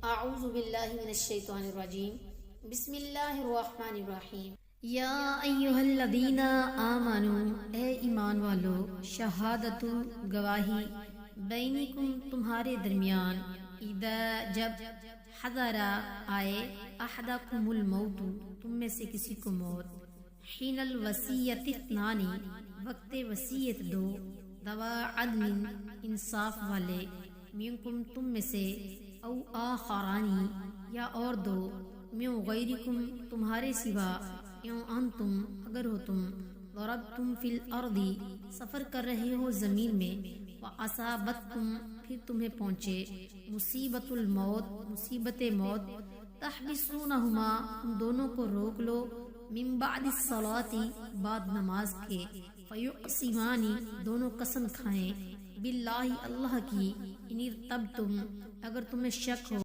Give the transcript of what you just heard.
اعوذ باللہ من الشیطان الرجیم بسم اللہ الرحمن الرحیم یا ایہا الذین آمنوا اے ایمان والو شہادت گواہی بینکم تمہارے درمیان اذا جب حضر آئے احدکم الموت تم میں سے کسی کو موت حین الوصیت اثنان وقت وصیت دو ذوا عدل انصاف والے منکم تم میں سے او آخرانی یا اور دو من غیرکم تمہارے سوا یوں انتم اگر ہو تم ضربتم فی الارض سفر کر رہے ہو زمین میں واصابتکم پھر تمہیں پہنچے مصیبت الموت مصیبت موت تحبسونہما ان دونوں کو روک لو من بعد الصلاة بعد نماز کے فیقسمانی دونوں قسم کھائیں باللہ اللہ کی ان ارتبتم اگر تمہیں شک ہو